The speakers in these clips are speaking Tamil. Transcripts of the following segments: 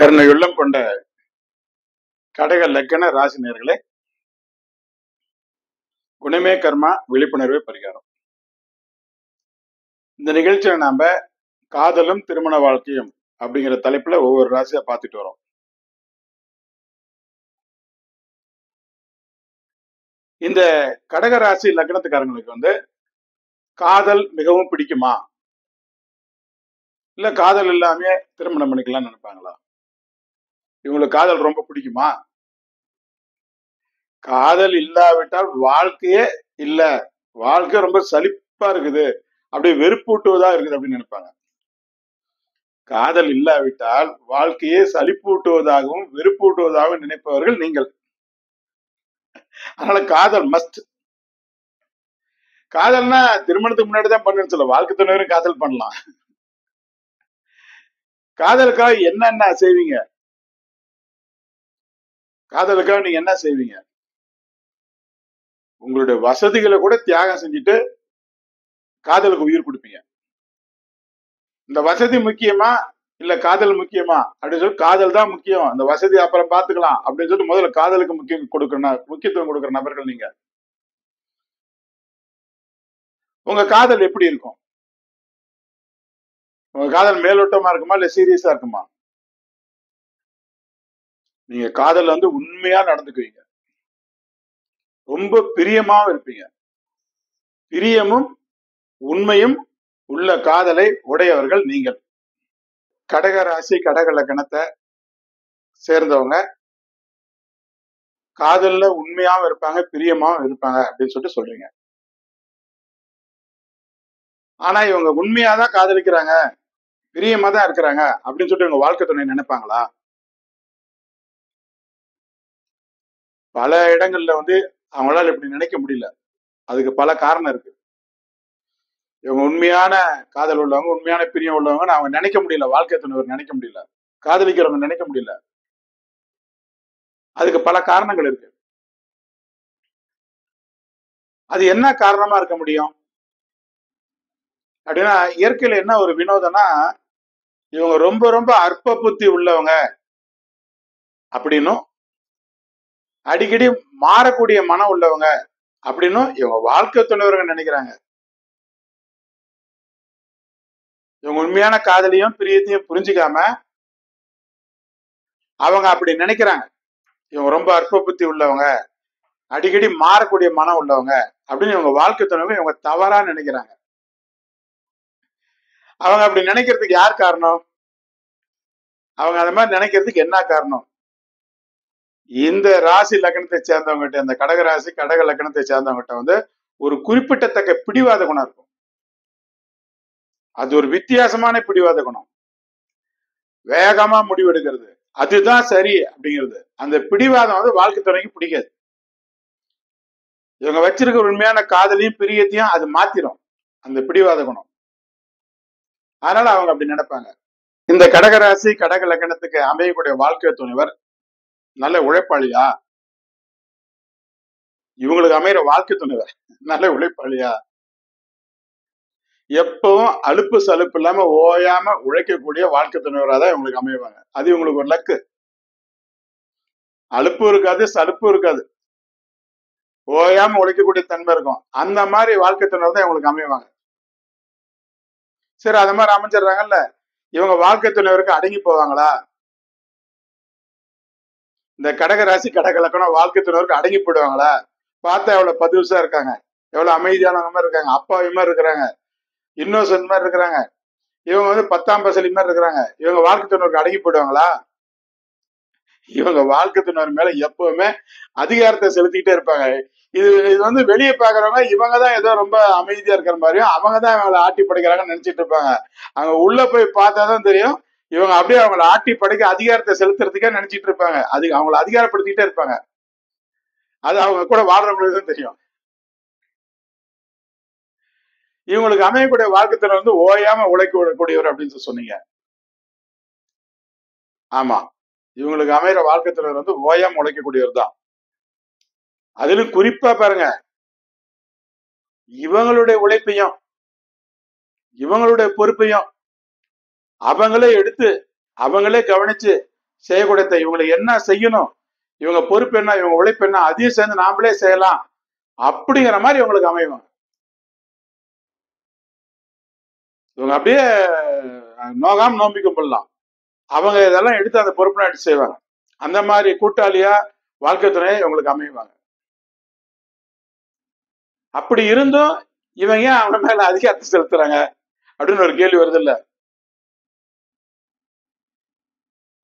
கருணையுள்ளம் கொண்ட கடக லக்கண ராசி நேயர்களே, குணமே கர்மா, விழிப்புணர்வே பரிகாரம். இந்த நிகழ்ச்சியில நாம காதலும் திருமண வாழ்க்கையும் அப்படிங்கிற தலைப்புல ஒவ்வொரு ராசியா பார்த்துட்டு வரோம். இந்த கடக ராசி லக்னத்துக்காரங்களுக்கு காதல் மிகவும் பிடிக்குமா, இல்ல காதல் இல்லாம திருமணம் பண்ணிக்கலாம் நினைப்பாங்களா? இவங்களுக்கு காதல் ரொம்ப பிடிக்குமா? காதல் இல்லாவிட்டால் வாழ்க்கையே இல்ல, வாழ்க்கை ரொம்ப சலிப்பா இருக்குது, அப்படியே வெறுப்பூட்டுவதா இருக்குது அப்படின்னு நினைப்பாங்க. காதல் இல்லாவிட்டால் வாழ்க்கையே சலிப்பூட்டுவதாகவும் வெறுப்பூட்டுவதாகவும் நினைப்பவர்கள் நீங்கள். அதனால காதல் மஸ்ட். காதல்னா திருமணத்துக்கு முன்னாடி தான் பண்ணு சொல்ல, வாழ்க்கை துணைவரும் காதல் பண்ணலாம். காதலுக்காக என்னென்ன செய்வீங்க? காதலுக்காக நீங்க என்ன செய்வீங்க? உங்களுடைய வசதிகளை கூட தியாகம் செஞ்சுட்டு காதலுக்கு உயிர் கொடுப்பீங்க. இந்த வசதி முக்கியமா இல்ல காதல் முக்கியமா அப்படின்னு சொல்லி, காதல் தான் முக்கியம், அந்த வசதி அப்புறம் பாத்துக்கலாம் அப்படின்னு சொல்லிட்டு முதல்ல காதலுக்கு முக்கியத்துவம் கொடுக்கிற நபர்கள் நீங்க. உங்க காதல் எப்படி இருக்கும்? உங்க காதல் மேலோட்டமா இருக்குமா இல்ல சீரியஸா இருக்குமா? நீங்க காதல் உண்மையா நடந்துக்குவீங்க, ரொம்ப பிரியமாவும் இருப்பீங்க. பிரியமும் உண்மையும் உள்ள காதலை உடையவர்கள் நீங்கள். கடக ராசி கடக லக்கணத்தை சேர்ந்தவங்க காதல்ல உண்மையாவும் இருப்பாங்க, பிரியமாவும் இருப்பாங்க அப்படின்னு சொல்லிட்டு சொல்றீங்க. ஆனா இவங்க உண்மையாதான் காதலிக்கிறாங்க, பிரியமா தான் இருக்கிறாங்க அப்படின்னு சொல்லிட்டு உங்க வாழ்க்கை துணை நினைப்பாங்களா? பல இடங்கள்ல அவங்களால இப்படி நினைக்க முடியல. அதுக்கு பல காரணம் இருக்கு. இவங்க உண்மையான காதல் உள்ளவங்க, உண்மையான பிரியம் உள்ளவங்க அவங்க நினைக்க முடியல, வாழ்க்கை துணைவர் நினைக்க முடியல, காதலிக்கிறவங்க நினைக்க முடியல. அதுக்கு பல காரணங்கள் இருக்கு. அது என்ன காரணமா இருக்க முடியும் அப்படின்னா, இயற்கையில என்ன ஒரு வினோதம்னா, இவங்க ரொம்ப ரொம்ப அற்ப புத்தி உள்ளவங்க அப்படின்னும், அடிக்கடி மாறக்கூடிய மனம் உள்ளவங்க அப்படின்னும் இவங்க வாழ்க்கை துணைவர்கள் நினைக்கிறாங்க. இவங்க உண்மையான காதலையும் பிரியத்தையும் புரிஞ்சுக்காம அவங்க அப்படி நினைக்கிறாங்க. இவங்க ரொம்ப அற்ப புத்தி உள்ளவங்க, அடிக்கடி மாறக்கூடிய மனம் உள்ளவங்க அப்படின்னு இவங்க வாழ்க்கை துணைவர்கள் இவங்க தவறா நினைக்கிறாங்க. அவங்க அப்படி நினைக்கிறதுக்கு யார் காரணம்? அவங்க அந்த மாதிரி நினைக்கிறதுக்கு என்ன காரணம்? இந்த ராசி லக்னத்தை சேர்ந்தவங்ககிட்ட, இந்த கடக ராசி கடக லக்னத்தை சேர்ந்தவங்ககிட்ட ஒரு குறிப்பிட்டத்தக்க பிடிவாத குணம் இருக்கும். அது ஒரு வித்தியாசமான பிடிவாத குணம். வேகமா முடிவெடுக்கிறது, அதுதான் சரி அப்படிங்கிறது. அந்த பிடிவாதம் வாழ்க்கை துணைக்கு பிடிக்காது. இவங்க வச்சிருக்க உண்மையான காதலையும் பிரியத்தையும் அது மாத்திரும் அந்த பிடிவாத குணம். அதனால அவங்க அப்படி நினைப்பாங்க. இந்த கடகராசி கடக லக்னத்துக்கு அமையக்கூடிய வாழ்க்கை துணைவர் நல்ல உழைப்பாளியா? இவங்களுக்கு அமைகிற வாழ்க்கை துணைவர் நல்ல உழைப்பாளியா? எப்பவும் அலுப்பு சலுப்பு இல்லாம ஓயாம உழைக்கக்கூடிய வாழ்க்கை துணைவராக தான் இவங்களுக்கு அமைவாங்க. அது இவங்களுக்கு ஒரு லக்கு. அலுப்பு இருக்காது, சலுப்பு இருக்காது, ஓயாம உழைக்கக்கூடிய தன்மை இருக்கும். அந்த மாதிரி வாழ்க்கை துணைவர் தான் இவங்களுக்கு அமைவாங்க. சரி, அந்த மாதிரி அமைஞ்சிடுறாங்கல்ல, இவங்க வாழ்க்கை துணைவருக்கு அடங்கி போவாங்களா? இந்த கடக ராசி கடக லக்கணம் வாழ்க்கை துணைவருக்கு அடங்கி போயிடுவாங்களா? பார்த்தா எவ்வளவு பதுசா இருக்காங்க, எவ்வளவு அமைதியானவங்க மாதிரி இருக்காங்க, அப்பாவி மாதிரி இருக்கிறாங்க, இன்னோசன்ட் மாதிரி இருக்கிறாங்க, இவங்க 10ஆம் பசலி மாதிரி இருக்கிறாங்க. இவங்க வாழ்க்கை துணைவருக்கு அடங்கி போயிடுவாங்களா? இவங்க வாழ்க்கை துணைவர் மேல எப்பவுமே அதிகாரத்தை செலுத்திக்கிட்டே இருப்பாங்க. இது வெளியே பாக்குறவங்க இவங்கதான் ஏதோ ரொம்ப அமைதியா இருக்கிற மாதிரியும், அவங்கதான் இவங்களை ஆட்டி படைக்கிறாங்கன்னு நினைச்சிட்டு இருப்பாங்க. அங்க உள்ள போய் பார்த்தாதான் தெரியும், இவங்க அப்படியே அவங்களை ஆட்டி படைக்க அதிகாரத்தை செலுத்துறதுக்கே நினைச்சிட்டு இருப்பாங்க. அது அவங்களை அதிகாரப்படுத்திக்கிட்டே இருப்பாங்க. அது அவங்க கூட வாழ்றவங்களுக்கு தான் தெரியும். இவங்களுக்கு அமையக்கூடிய வாழ்க்கை துணை ஓயாம உழைக்கக்கூடியவர் அப்படின்னு சொன்னீங்க. ஆமா, இவங்களுக்கு அமைகிற வாழ்க்கை துணை ஓயாம உழைக்கக்கூடியவர் தான். அதிலும் குறிப்பா பாருங்க, இவங்களுடைய உழைப்பையும் இவங்களுடைய பொறுப்பையும் அவங்களே எடுத்து அவங்களே கவனிச்சு செய்யக்கூடிய இவங்களுக்கு என்ன செய்யணும், இவங்க பொறுப்பு என்ன, இவங்க உழைப்பு என்ன, அதையும் சேர்ந்து நாமளே செய்யலாம் அப்படிங்கிற மாதிரி இவங்களுக்கு அமைவாங்க. இவங்க அப்படியே நோகாம நோம்பி கும்பிடலாம். அவங்க இதெல்லாம் எடுத்து அந்த பொறுப்புலாம் எடுத்து செய்வாங்க. அந்த மாதிரி கூட்டாளியா வாழ்க்கை துணையை இவங்களுக்கு அமைவாங்க. அப்படி இருந்தும் இவங்க ஏன் அவங்க மேல அதிகாரத்தை செலுத்துறாங்க அப்படின்னு ஒரு கேள்வி வருது இல்ல.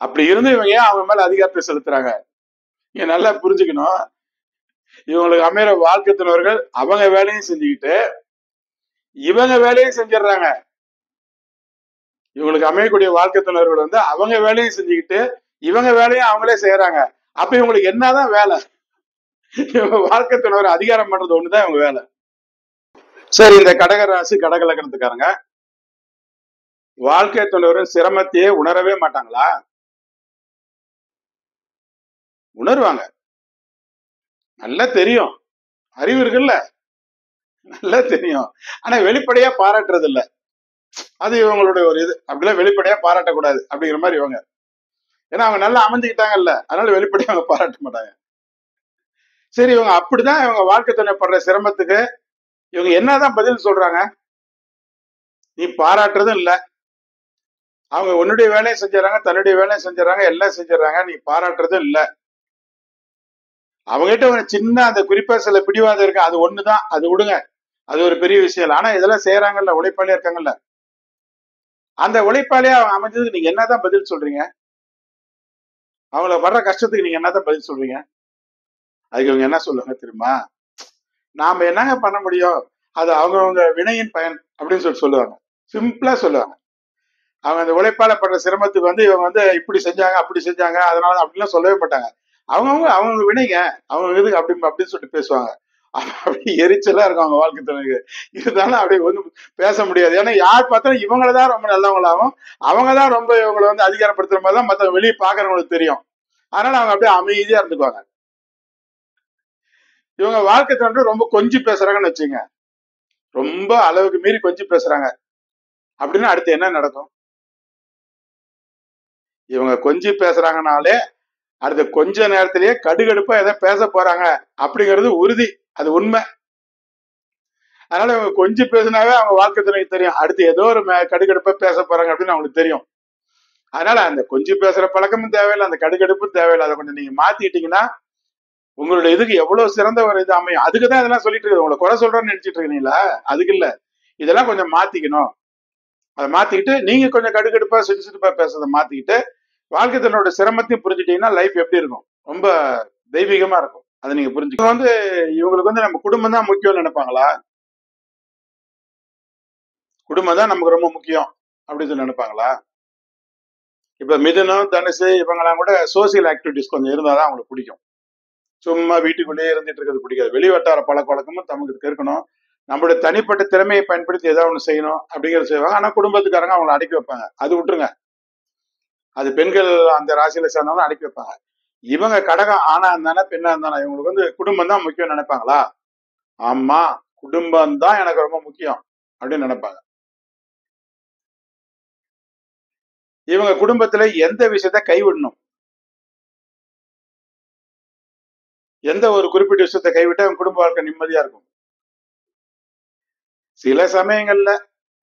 அப்படி இருந்து இவங்க ஏன் அவங்க மேல அதிகாரத்தை செலுத்துறாங்க? நீங்க நல்லா புரிஞ்சுக்கணும். இவங்களுக்கு அமைகிற வாழ்க்கை துணைவர்கள் அவங்க வேலையும் செஞ்சுக்கிட்டு இவங்க வேலையும் செஞ்சிடறாங்க. இவங்களுக்கு அமையக்கூடிய வாழ்க்கை துணைவர்கள் வந்து அவங்க வேலையும் செஞ்சுக்கிட்டு இவங்க வேலையும் அவங்களே செய்யறாங்க. அப்ப இவங்களுக்கு என்னதான் வேலை? இவங்க வாழ்க்கை துணைவர் அதிகாரம் பண்றது ஒண்ணுதான் இவங்க வேலை. சரி, இந்த கடக ராசி கடக லக்னத்துக்காரங்க வாழ்க்கை துணைவரின் சிரமத்தையே உணரவே மாட்டாங்களா? உணர்வாங்க. நல்லா தெரியும், அறிவு இருக்குல்ல, நல்லா தெரியும். ஆனா வெளிப்படையா பாராட்டுறது இல்ல. அது இவங்களுடைய ஒரு இது. அப்படிலாம் வெளிப்படையா பாராட்டக்கூடாது அப்படிங்கிற மாதிரி இவங்க. ஏன்னா அவங்க நல்லா அமைஞ்சுக்கிட்டாங்கல்ல, அதனால வெளிப்படையா அவங்க பாராட்ட மாட்டாங்க. சரி, இவங்க அப்படிதான் இவங்க வாழ்க்கை துணை படுற சிரமத்துக்கு இவங்க என்னதான் பதில் சொல்றாங்க? நீ பாராட்டுறதும் இல்ல, அவங்க உன்னுடைய வேலையை செஞ்சாங்க, தன்னுடைய வேலையை செஞ்சாங்க, எல்லாம் செஞ்சாங்க, நீ பாராட்டுறதும் இல்ல. அவங்ககிட்ட ஒரு சின்ன அந்த குறிப்பா சில பிடிவாதம் இருக்கு, அது ஒண்ணுதான், அது விடுங்க, அது ஒரு பெரிய விஷயம் இல்லை. ஆனா இதெல்லாம் செய்யறாங்கல்ல, உழைப்பாளியா இருக்காங்கல்ல, அந்த உழைப்பாளியா அவங்க அமைஞ்சதுக்கு நீங்க என்னதான் பதில் சொல்றீங்க? அவங்கள வர்ற கஷ்டத்துக்கு நீங்க என்னதான் பதில் சொல்றீங்க? அதுக்கு இவங்க என்ன சொல்லுவாங்க தெரியுமா? நாம என்னங்க பண்ண முடியும், அது அவங்கவுங்க வினையின் பயன் அப்படின்னு சொல்லுவாங்க. சிம்பிளா சொல்லுவாங்க. அவங்க அந்த உழைப்பால படுற சிரமத்துக்கு வந்து இவங்க வந்து இப்படி செஞ்சாங்க அப்படி செஞ்சாங்க அதனால அப்படிலாம் சொல்லவே மாட்டாங்க. அவங்க வினைங்க, அவங்க இதுக்கு அப்படின்னு சொல்லிட்டு பேசுவாங்க. அப்படி எரிச்சலா இருக்கும் அவங்க வாழ்க்கை துணைக்கு. இருந்தாலும் அப்படி ஒன்றும் பேச முடியாது. ஏன்னா யார் பார்த்தாலும் இவங்களதான் ரொம்ப நல்லவங்களாகவும் அவங்கதான் ரொம்ப இவங்களை வந்து அதிகாரப்படுத்துற மாதிரி தான் மற்ற வெளியே பாக்குறவங்களுக்கு தெரியும். அதனால அவங்க அப்படியே அமைதியா இருந்துக்குவாங்க. இவங்க வாழ்க்கை துணை ரொம்ப கொஞ்சி பேசுறாங்கன்னு வச்சுங்க, ரொம்ப அளவுக்கு மீறி கொஞ்சி பேசுறாங்க அப்படின்னா அடுத்து என்ன நடக்கும்? இவங்க கொஞ்சி பேசுறாங்கனாலே அடுத்த கொஞ்ச நேரத்திலேயே கடுகடுப்பா எதை பேச போறாங்க அப்படிங்கிறது உறுதி, அது உண்மை. அதனால இவங்க கொஞ்சம் பேசினாவே அவங்க வாழ்க்கை துணைக்கு தெரியும் அடுத்து ஏதோ ஒரு கடுகடுப்பா பேச போறாங்க அப்படின்னு அவங்களுக்கு தெரியும். அதனால அந்த கொஞ்சம் பேசுற பழக்கமும் தேவையில்லை, அந்த கடுகடுப்பும் தேவையில்லை. அதை கொஞ்சம் நீங்க மாத்திட்டீங்கன்னா உங்களுடைய இதுக்கு எவ்வளவு சிறந்த ஒரு இது அமையும். அதுக்குதான் இதெல்லாம் சொல்லிட்டு இருக்கு. உங்களை குறை சொல்றேன்னு நினைச்சிட்டு இருக்கீங்களா? அதுக்கு இல்ல, இதெல்லாம் கொஞ்சம் மாத்திக்கணும். அதை மாத்திக்கிட்டு நீங்க கொஞ்சம் கடுகடுப்பா சிரிச்சுப்பா பேசுறதை மாத்திக்கிட்டு வாழ்க்கை தன்னோட சிரமத்தையும் புரிஞ்சுட்டீங்கன்னா லைஃப் எப்படி இருக்கும்? ரொம்ப தெய்வீகமா இருக்கும். அதை நீங்க புரிஞ்சுக்கணும். வந்து இவங்களுக்கு வந்து நம்ம குடும்பம் தான் முக்கியம்னு நினைப்பாங்களா? குடும்பம் தான் நமக்கு ரொம்ப முக்கியம் அப்படின்னு சொல்லி நினைப்பாங்களா? இப்ப மிதுனம், தனுசு இவங்கெல்லாம் கூட சோசியல் ஆக்டிவிட்டிஸ் கொஞ்சம் இருந்தாதான் அவங்களுக்கு பிடிக்கும். சும்மா வீட்டுக்குள்ளேயே இருந்துட்டு இருக்கிறது பிடிக்காது. வெளிவட்டார பழக்க வழக்கமும் நமக்கு இருக்கணும். நம்மளுடைய தனிப்பட்ட திறமையை பயன்படுத்தி ஏதாவது ஒண்ணு செய்யணும் அப்படிங்கறத செய்வாங்க. ஆனா குடும்பத்துக்காரங்க அவங்களை அடக்கி வைப்பாங்க. அது விட்டுருங்க. அது பெண்கள் அந்த ராசியில சேர்ந்தவங்க அடக்கி வைப்பாங்க. இவங்க கடகம் ஆணா இருந்தானே பெண்ணா இருந்தானே இவங்களுக்கு வந்து குடும்பம் தான் முக்கியம் நினைப்பாங்களா? ஆமா, குடும்பம் தான் எனக்கு ரொம்ப முக்கியம் அப்படின்னு நினைப்பாங்க. இவங்க குடும்பத்துல எந்த விஷயத்த கைவிடணும், எந்த ஒரு குறிப்பிட்ட விஷயத்த கைவிட்டா அவங்க குடும்ப வாழ்க்கை நிம்மதியா இருக்கும். சில சமயங்கள்ல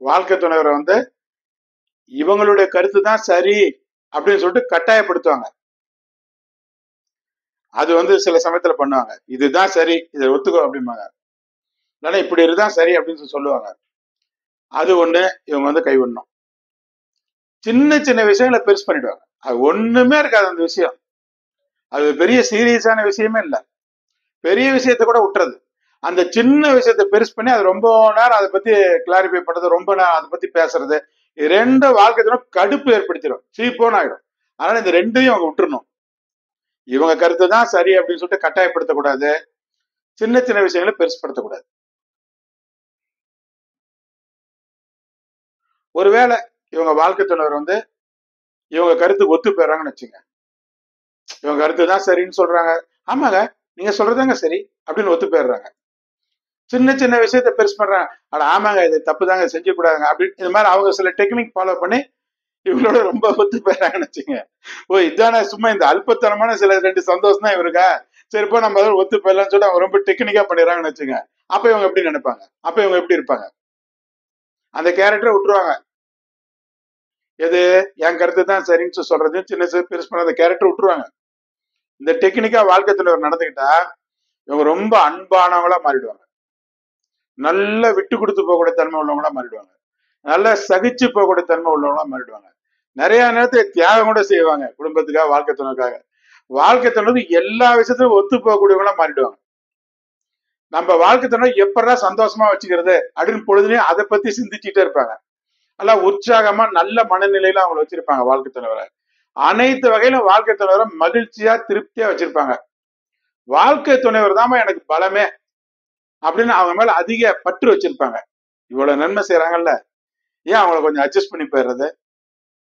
வாழ்க்கை துணைவரை வந்து இவங்களுடைய கருத்து தான் சரி அப்படின்னு சொல்லிட்டு கட்டாயப்படுத்துவாங்க. அது வந்து சில சமயத்துல பண்ணுவாங்க. இதுதான் சரி, இதை ஒத்துக்கோ அப்படிம்பாங்க. இல்லைன்னா இப்படி இதுதான் சரி அப்படின்னு சொல்லுவாங்க. அது ஒண்ணு இவங்க வந்து கைவிடணும். சின்ன சின்ன விஷயங்களை பெருசு பண்ணிடுவாங்க. அது ஒண்ணுமே இருக்காது அந்த விஷயம். அது பெரிய சீரியஸான விஷயமே இல்லை. பெரிய விஷயத்த கூட விட்டுறது. அந்த சின்ன விஷயத்த பெருசு பண்ணி அது ரொம்ப நேரம் அதை பத்தி கிளாரிஃபை பண்றது, ரொம்ப நேரம் அதை பத்தி பேசுறது, இது ரெண்டு வாழ்க்கை கடுப்பு ஏற்படுத்திடும், சீப்போன்னு ஆயிடும். அதனால இந்த ரெண்டையும் அவங்க விட்டுறணும். இவங்க கருத்து தான் சரி அப்படின்னு சொல்லிட்டு கட்டாயப்படுத்தக்கூடாது. சின்ன சின்ன விஷயங்களை பெருசுப்படுத்தக்கூடாது. ஒருவேளை இவங்க வாழ்க்கை துணைவர் வந்து இவங்க கருத்துக்கு ஒத்து போயிடுறாங்கன்னு வச்சுங்க. இவங்க கருத்து தான் சரின்னு சொல்றாங்க, ஆமாங்க நீங்க சொல்றதாங்க சரி அப்படின்னு ஒத்து போயிடுறாங்க. சின்ன சின்ன விஷயத்த பெருசு பண்றாங்க, ஆனா ஆமாங்க இது தப்பு தாங்க, செஞ்சக்கூடாதுங்க அப்படின்னு இந்த மாதிரி அவங்க சில டெக்னிக் ஃபாலோ பண்ணி இவங்களோட ரொம்ப ஒத்து போயிறாங்கன்னு வச்சுங்க. ஓ இதானே சும்மா இந்த அல்பத்தனமான சில 2 சந்தோஷம் தான் இவருக்கா, சரிப்பா நம்ம அதோட ஒத்து போயிடலாம்னு சொல்லிட்டு அவங்க ரொம்ப டெக்னிக்கா பண்ணிடுறாங்கன்னு வச்சுங்க. அப்ப இவங்க எப்படி நினைப்பாங்க? அப்ப இவங்க எப்படி இருப்பாங்க? அந்த கேரக்டரை விட்டுருவாங்க. எது என் கருத்து தான் சரின்னு சொல்றது சின்ன பெருசு பண்ண அந்த கேரக்டர் விட்டுருவாங்க. இந்த டெக்னிக்கா வாழ்க்கை தலைவர் நடந்துக்கிட்டா இவங்க ரொம்ப அன்பானவங்களா மாறிடுவாங்க. நல்ல விட்டு கொடுத்து போகக்கூடிய தன்மை உள்ளவங்களா மாறிடுவாங்க. நல்ல சகிச்சு போகக்கூடிய தன்மை உள்ளவங்களா மாறிடுவாங்க. நிறைய நேரத்தை தியாகம் கூட செய்வாங்க குடும்பத்துக்காக, வாழ்க்கை துணைக்காக. வாழ்க்கை துணை எல்லா விஷயத்திலும் ஒத்து போகக்கூடியவங்களா மாறிடுவாங்க. நம்ம வாழ்க்கை துணை எப்படா சந்தோஷமா வச்சுக்கிறது அப்படின்னு பொழுதுலயும் அதை பத்தி சிந்திச்சுட்டே இருப்பாங்க. நல்லா உற்சாகமா நல்ல மனநிலையில அவங்களை வச்சிருப்பாங்க வாழ்க்கை துணைவரை. அனைத்து வகையிலும் வாழ்க்கை துணைவரை மகிழ்ச்சியா திருப்தியா வச்சிருப்பாங்க. வாழ்க்கை துணைவர் தாம எனக்கு பலமே அப்படின்னு அவங்க மேல அதிக பற்று வச்சிருப்பாங்க. இவ்வளவு நன்மை செய்யறாங்கல்ல, ஏன் அவங்களை கொஞ்சம் அட்ஜஸ்ட் பண்ணி போயிடுறது?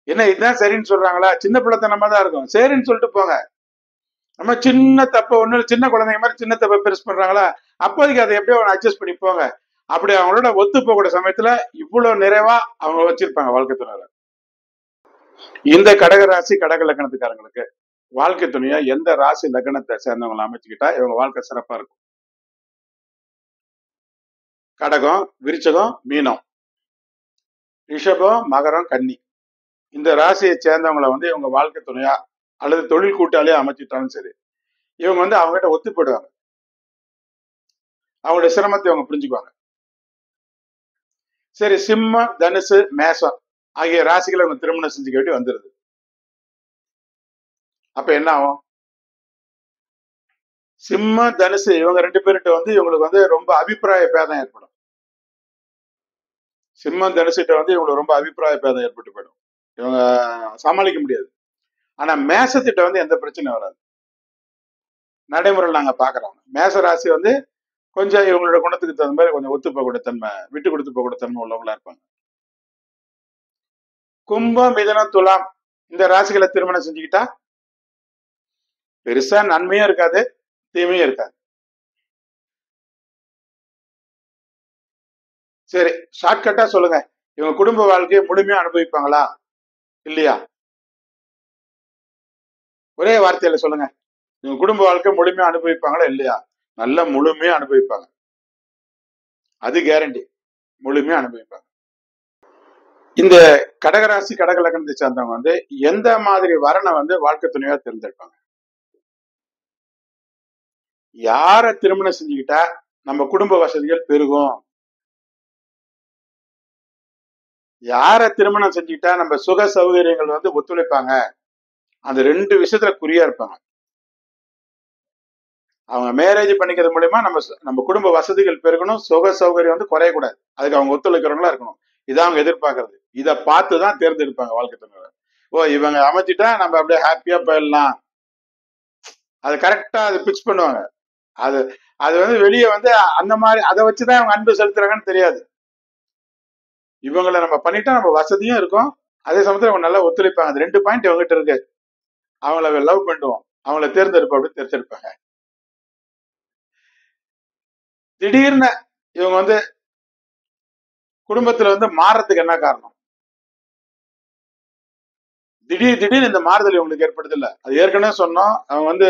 என்ன இதுதான் சரின்னு சொல்றாங்களா? சின்ன பிள்ளைத்தனமா தான் இருக்கும், சரின்னு சொல்லிட்டு போங்க. நம்ம சின்ன தப்ப ஒண்ணு சின்ன குழந்தைங்க மாதிரி சின்ன தப்ப பெருசு பண்றாங்களா, அப்போதைக்கு அதை எப்படியோ அட்ஜஸ்ட் பண்ணி போங்க. அப்படி அவங்களோட ஒத்து போகக்கூடிய சமயத்துல இவ்வளவு நிறைவா அவங்க வச்சிருப்பாங்க வாழ்க்கை துணையில. இந்த கடக ராசி கடக லக்னத்துக்காரங்களுக்கு வாழ்க்கை துணையா எந்த ராசி லக்னத்தை சேர்ந்தவங்களை அமைச்சுக்கிட்டா இவங்க வாழ்க்கை சிறப்பா இருக்கும்? கடகம், விருச்சகம், மீனம், ரிஷபம், மகரம், கன்னி. இந்த ராசியை சேர்ந்தவங்களை இவங்க வாழ்க்கை துணையா அல்லது தொழில் கூட்டாளியா அமைச்சிட்டாலும் சரி, இவங்க அவங்ககிட்ட ஒத்து போயிடுவாங்க. அவங்களுடைய சிரமத்தை அவங்க புரிஞ்சுக்குவாங்க. சரி, சிம்ம, தனுசு, மேசம் ஆகிய ராசிகளை அவங்க திருமணம் செஞ்சுக்க வேண்டி வந்துருது. அப்ப என்ன ஆகும்? சிம்ம, தனுசு இவங்க 2 பேர்கிட்ட இவங்களுக்கு ரொம்ப அபிப்பிராய பேதம் ஏற்படும். சிம்மம், தனுசிட்ட இவங்களுக்கு ரொம்ப அபிப்பிராய பேதம் ஏற்பட்டு போயிடும். இவங்க சமாளிக்க முடியாது. ஆனா மேசத்திட்ட எந்த பிரச்சனையும் வராது. நடைமுறையில் நாங்க பாக்குறோம், மேச ராசி கொஞ்சம் இவங்களோட குணத்துக்கு தகுந்த மாதிரி கொஞ்சம் ஒத்து போகக்கூடிய தன்மை, விட்டு கொடுத்து போகக்கூடிய தன்மை உள்ளவங்களா இருப்பாங்க. கும்பம், மிதனம், துலாம் இந்த ராசிகளை திருமணம் செஞ்சுக்கிட்டா பெருசா நன்மையும் இருக்காது, தீமையும் இருக்காது. சரி, ஷார்ட்கட்டா சொல்லுங்க, இவங்க குடும்ப வாழ்க்கையை முழுமையா அனுபவிப்பாங்களா இல்லையா? ஒரே வார்த்தையில சொல்லுங்க, இவங்க குடும்ப வாழ்க்கை முழுமையா அனுபவிப்பாங்களா இல்லையா? நல்ல முழுமையா அனுபவிப்பாங்க, அது கேரண்டி, முழுமையா அனுபவிப்பாங்க. இந்த கடகராசி கடக லக்னத்தை சேர்ந்தவங்க எந்த மாதிரி வரனை வாழ்க்கை துணையா தேர்ந்தெடுப்பாங்க? யார திருமணம் செஞ்சுக்கிட்டா நம்ம குடும்ப வசதிகள் பெருகும், யார திருமணம் செஞ்சுக்கிட்டா நம்ம சுக சௌகரியங்கள் ஒத்துழைப்பாங்க, அந்த 2 விஷயத்துல குறியா இருப்பாங்க. அவங்க மேரேஜ் பண்ணிக்கிறது மூலமா நம்ம குடும்ப வசதிகள் பெருகணும், சுக சௌகரியம் குறையக்கூடாது, அதுக்கு அவங்க ஒத்துழைக்கிறவங்களா இருக்கணும். இதான் அவங்க எதிர்பார்க்கறது. இதை பார்த்துதான் தேர்ந்தெடுப்பாங்க வாழ்க்கை துணை. ஓ இவங்க அமைச்சிட்டா நம்ம அப்படியே ஹாப்பியா போயிடலாம், அது கரெக்டா அது பிக்ஸ் பண்ணுவாங்க. அது அது வெளியே அந்த மாதிரி அதை வச்சுதான் அவங்க அன்பு செலுத்துறாங்கன்னு தெரியாது. இவங்களை நம்ம பண்ணிட்டா நம்ம வசதியும் இருக்கும், அதே சமயத்துல அவங்க நல்லா ஒத்துழைப்பாங்க. அது 2 பாயிண்ட் இவங்ககிட்ட இருக்கு. அவங்கள லவ் பண்ணுவோம், அவங்கள தேர்ந்தெடுப்போம் அப்படின்னு தேர்ந்தெடுப்பாங்க. திடீர்னு இவங்க குடும்பத்துல மாறத்துக்கு என்ன காரணம்? திடீர்னு இந்த மாறுதல் இவங்களுக்கு ஏற்படுது இல்ல, அது ஏற்கனவே சொன்னோம். அவங்க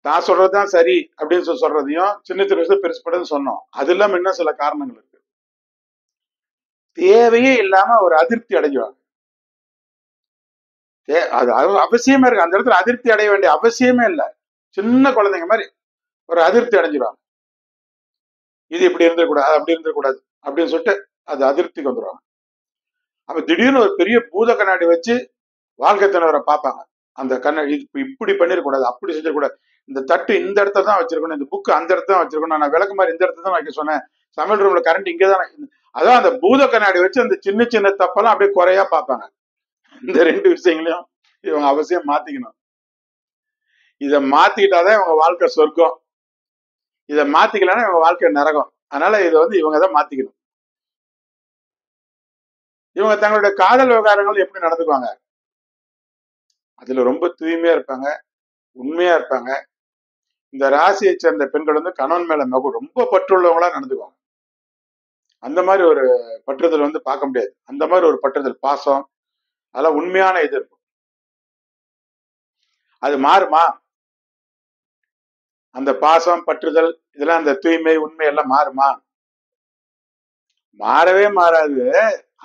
நான் சொல்றதுதான் சரி அப்படின்னு சொல்றதையும் சின்ன சின்ன விஷயம் பெருசு படுன்னு சொன்னோம். அது இல்லாம இன்னும் சில காரணங்கள் இருக்கு. தேவையே இல்லாம ஒரு அதிருப்தி அடைஞ்சுவாங்க. அது அவசியமே இருக்கு, அந்த இடத்துல அதிருப்தி அடைய வேண்டிய அவசியமே இல்லை. சின்ன குழந்தைங்க மாதிரி ஒரு அதிருப்தி அடைஞ்சிருவாங்க. இது இப்படி இருந்துடக்கூடாது, அப்படி இருந்துடக்கூடாது அப்படின்னு சொல்லிட்டு அது அதிருப்திக்கு வந்துடுவாங்க. அப்ப திடீர்னு ஒரு பெரிய பூத கண்ணாடி வச்சு வாழ்க்கை துணைவரை பார்ப்பாங்க. அந்த கண்ணாடி இப்படி பண்ணிடக்கூடாது, அப்படி செஞ்சிடக்கூடாது, இந்த தட்டு இந்த இடத்துல தான் வச்சிருக்கணும், இந்த புக்கு அந்த இடத்துல தான் வச்சிருக்கணும், நான் விளக்கு மாதிரி இந்த இடத்துல தான் வைக்க சொன்னேன், சமையல் ரூம்ல கரண்ட் இங்கேதான். அதான் அந்த பூத கண்ணாடி வச்சு அந்த சின்ன சின்ன தப்பெல்லாம் அப்படியே குறையா பார்ப்பாங்க. இந்த 2 விஷயங்களையும் இவங்க அவசியம் மாத்திக்கணும். இதை மாத்திக்கிட்டாதான் இவங்க வாழ்க்கை சொர்க்கம், இதை மாத்திக்கலன்னா இவங்க வாழ்க்கை நரகம். அதனால இதை இவங்க தான் மாத்திக்கணும். இவங்க தங்களுடைய காதல் விவகாரங்கள் எப்படி நடந்துக்குவாங்க? அதுல ரொம்ப தூய்மையா இருப்பாங்க, உண்மையா இருப்பாங்க. இந்த ராசியை சேர்ந்த பெண்கள் கணவன் மேல ரொம்ப பற்றுள்ளவங்களா நடந்துக்குவாங்க. அந்த மாதிரி ஒரு பற்றுதல் பார்க்க முடியாது. அந்த மாதிரி ஒரு பற்றுதல், பாசம், அதெல்லாம் உண்மையான எதிர்ப்பு. அது மாறுமா? அந்த பாசம், பற்றுதல், இதெல்லாம் அந்த தூய்மை, உண்மை எல்லாம் மாறுமா? மாறவே மாறாது.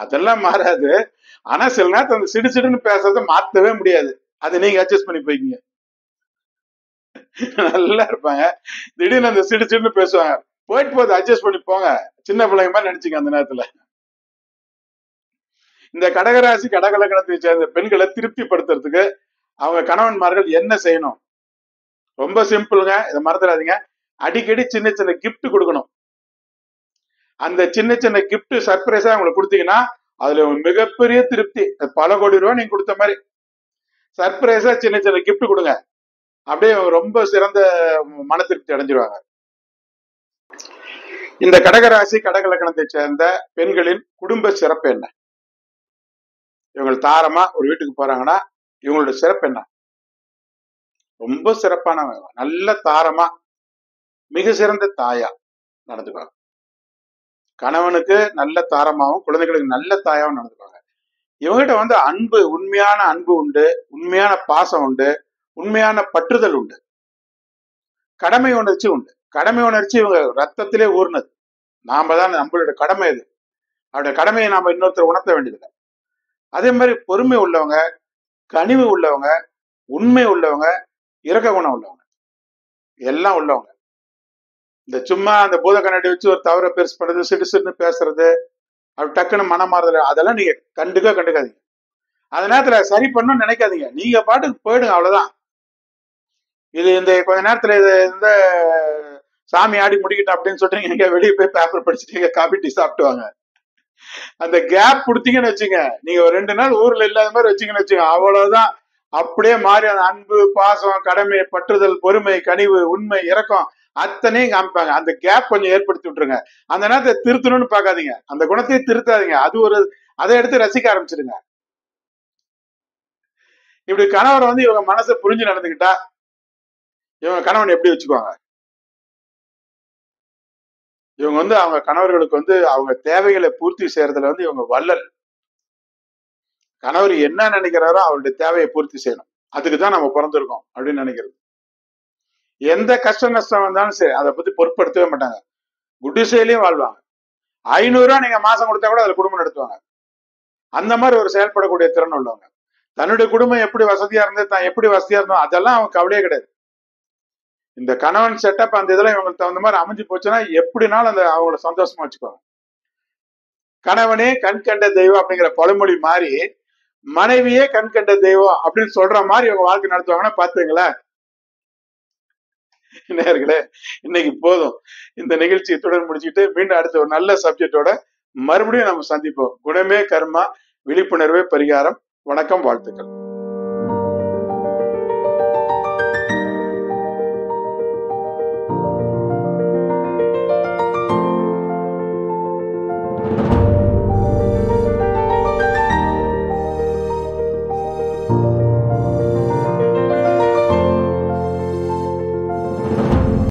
அதெல்லாம் மாறாது. ஆனா சில நேரத்துல அந்த சிடுசிடுன்னு பேசுறத மாத்தவே முடியாது. அதை நீங்க அட்ஜஸ்ட் பண்ணி போய்க்கீங்க. நல்லா இருப்பாங்க, திடீர்னு அந்த சிடுசிடுன்னு பேசுவாங்க. போயிட்டு போது அட்ஜஸ்ட் பண்ணி போங்க. சின்ன பிள்ளைங்க மாதிரி நினைச்சுங்க அந்த நேரத்துல. இந்த கடகராசி கடகலக்கணத்தை சேர்ந்த பெண்களை திருப்திப்படுத்துறதுக்கு அவங்க கணவன்மார்கள் என்ன செய்யணும்? ரொம்ப சிம்பிளுங்க, இதை மறந்துடாதீங்க. அடிக்கடி சின்ன சின்ன கிஃப்ட் கொடுக்கணும். அந்த சின்ன சின்ன கிஃப்ட் சர்ப்ரைஸா உங்களுக்கு கொடுத்தீங்கன்னா அதுல மிகப்பெரிய திருப்தி. பல கோடி ரூபாய் நீங்க கொடுத்த மாதிரி சர்ப்ரைஸா சின்ன சின்ன கிஃப்ட் கொடுங்க. அப்படியே ரொம்ப சிறந்த மன திருப்தி அடைஞ்சிருவாங்க. இந்த கடகராசி கடகலக்கணத்தை சேர்ந்த பெண்களின் குடும்ப சிறப்பு என்ன? இவங்க தாரமா ஒரு வீட்டுக்கு போறாங்கன்னா இவங்களோட சிறப்பு என்ன? ரொம்ப சிறப்பானவங்க, நல்ல தாரமா, மிக சிறந்த தாயா நடந்துக்குவாங்க. கணவனுக்கு நல்ல தாரமாவும் குழந்தைகளுக்கு நல்ல தாயாவும் நடந்துக்குவாங்க. இவங்ககிட்ட அன்பு, உண்மையான அன்பு உண்டு, உண்மையான பாசம் உண்டு, உண்மையான பற்றுதல் உண்டு, கடமை உணர்ச்சி உண்டு. கடமை உணர்ச்சி இவங்க ரத்தத்திலே ஊர்னது. நாம தான், நம்மளோட கடமை இது. அவருடைய கடமையை நாம இன்னொருத்தர் உணர்த்த வேண்டியதில்லை. அதே மாதிரி பொறுமை உள்ளவங்க, கனிவு உள்ளவங்க, உண்மை உள்ளவங்க, இரக்க குணம் உள்ளவங்க, எல்லாம் உள்ளவங்க. இந்த சும்மா அந்த பூத கண்ணாடி வச்சு ஒரு தவற பெருசு பண்றது, சிடு சிடுன்னு பேசுறது, அப்படி டக்குன்னு மனமாறுதல், அதெல்லாம் நீங்க கண்டுக்காதீங்க. அந்த நேரத்துல சரி பண்ணணும்னு நினைக்காதீங்க. நீங்க பாட்டுக்கு போயிடுங்க, அவ்வளவுதான். இது இந்த கொஞ்ச நேரத்துல இது இந்த சாமி ஆடி முடிக்கிட்டா அப்படின்னு சொல்றீங்க, எங்க வெளியே போய் பேப்பர் படிச்சுட்டு காபி டீ சாப்பிட்டுவாங்க. அந்த கேப் கொடுத்தீங்கன்னு வச்சுங்க, நீங்க ஒரு 2 நாள் ஊர்ல இல்லாத மாதிரி வச்சீங்கன்னு வச்சுங்க, அவ்வளவுதான். அப்படியே மாறி அந்த அன்பு, பாசம், கடமை, பற்றுதல், பொறுமை, கனிவு, உண்மை, இரக்கம் அத்தனையும் காமிப்பாங்க. அந்த கேப் கொஞ்சம் ஏற்படுத்தி விட்டுருங்க. அந்த நேரத்தை திருத்தணும்னு பாக்காதீங்க, அந்த குணத்தை திருத்தாதீங்க. அதை எடுத்து ரசிக்க ஆரம்பிச்சிடுங்க. இப்படி கணவர் இவங்க மனசை புரிஞ்சு நடந்துக்கிட்டா இவங்க கணவன் எப்படி வச்சுக்குவாங்க? இவங்க அவங்க கணவர்களுக்கு அவங்க தேவைகளை பூர்த்தி செய்யறதுல இவங்க வள்ளல். கணவர் என்ன நினைக்கிறாரோ அவருடைய தேவையை பூர்த்தி செய்யணும். அதுக்குதான் நம்ம பிறந்திருக்கோம் அப்படின்னு நினைக்கிறது. எந்த கஷ்ட நஷ்டம் வந்தாலும் சரி அதை பத்தி பொருட்படுத்தவே மாட்டாங்க. குடிசையிலையும் வாழ்வாங்க. 500 ரூபாய் நீங்க மாசம் கொடுத்தா கூட அதுல குடும்பம் நடத்துவாங்க. அந்த மாதிரி ஒரு செயல்படக்கூடிய திறன் உள்ளவங்க. தன்னுடைய குடும்பம் எப்படி வசதியா இருந்து தான் எப்படி வசதியா இருந்தோம் அதெல்லாம் அவங்க கவலையே கிடையாது. இந்த கணவன் செட்டப் அந்த இதெல்லாம் இவங்களுக்கு தகுந்த மாதிரி அமைஞ்சு போச்சுன்னா எப்படினாலும் அந்த அவங்கள சந்தோஷமா வச்சுக்குவாங்க. கணவனே கண் கண்ட தெய்வம் அப்படிங்கிற பழமொழி மாதிரி மனைவியே கண் கண்ட தெய்வம் அப்படின்னு சொல்ற மாதிரி இவங்க வாழ்க்கை நடத்துவாங்கன்னா பாத்துங்களேன். நேயர்களே, இன்னைக்கு போதும். இந்த நிகழ்ச்சியை தொடர்ந்து முடிச்சுட்டு மீண்டும் அடுத்த ஒரு நல்ல சப்ஜெக்டோட மறுபடியும் நம்ம சந்திப்போம். குணமே கர்மா, விழிப்புணர்வே பரிகாரம். வணக்கம், வாழ்த்துக்கள்.